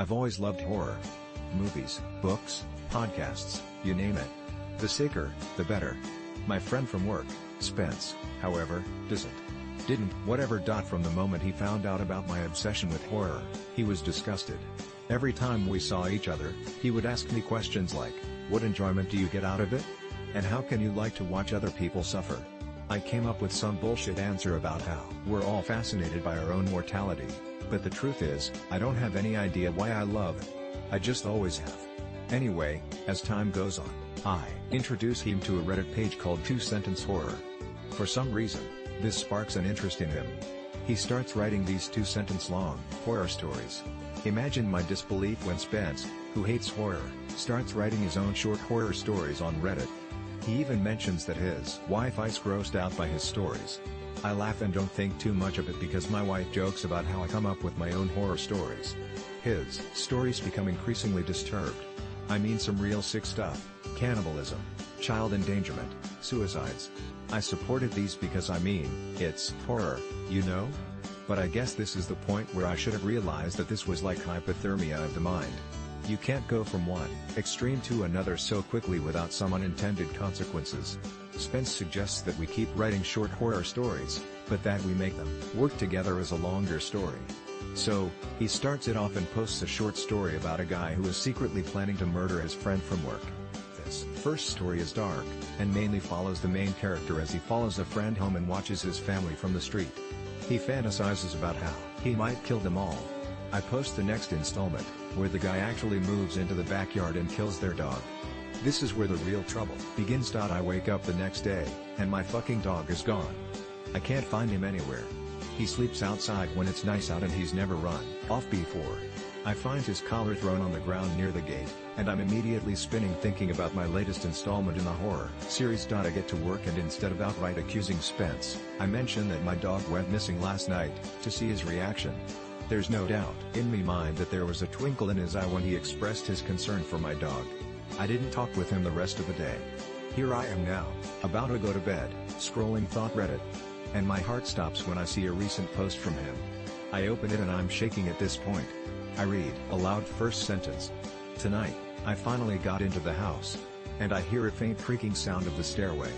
I've always loved horror. Movies, books, podcasts, you name it. The sicker, the better. My friend from work, Spence, however, didn't whatever. From the moment he found out about my obsession with horror, he was disgusted. Every time we saw each other, he would ask me questions like, what enjoyment do you get out of it? And how can you like to watch other people suffer? I came up with some bullshit answer about how we're all fascinated by our own mortality, but the truth is, I don't have any idea why I love it. I just always have. Anyway, as time goes on, I introduce him to a Reddit page called 2-Sentence Horror. For some reason, this sparks an interest in him. He starts writing these 2-sentence long horror stories. Imagine my disbelief when Spence, who hates horror, starts writing his own short horror stories on Reddit. He even mentions that his wife is grossed out by his stories. I laugh and don't think too much of it because my wife jokes about how I come up with my own horror stories. His stories become increasingly disturbed. I mean some real sick stuff: cannibalism, child endangerment, suicides. I supported these because it's horror, you know? But I guess this is the point where I should have realized that this was like hypothermia of the mind. You can't go from one extreme to another so quickly without some unintended consequences. Spence suggests that we keep writing short horror stories, but that we make them work together as a longer story. So, he starts it off and posts a short story about a guy who is secretly planning to murder his friend from work. This first story is dark, and mainly follows the main character as he follows a friend home and watches his family from the street. He fantasizes about how he might kill them all. I post the next installment, where the guy actually moves into the backyard and kills their dog. This is where the real trouble begins. I wake up the next day, and my fucking dog is gone. I can't find him anywhere. He sleeps outside when it's nice out and he's never run off before. I find his collar thrown on the ground near the gate, and I'm immediately spinning thinking about my latest installment in the horror series. I get to work and instead of outright accusing Spence, I mention that my dog went missing last night, to see his reaction. There's no doubt in me mind that there was a twinkle in his eye when he expressed his concern for my dog. I didn't talk with him the rest of the day. Here I am now, about to go to bed, scrolling thought Reddit. And my heart stops when I see a recent post from him. I open it and I'm shaking at this point. I read aloud first sentence. Tonight, I finally got into the house. And I hear a faint creaking sound of the stairway.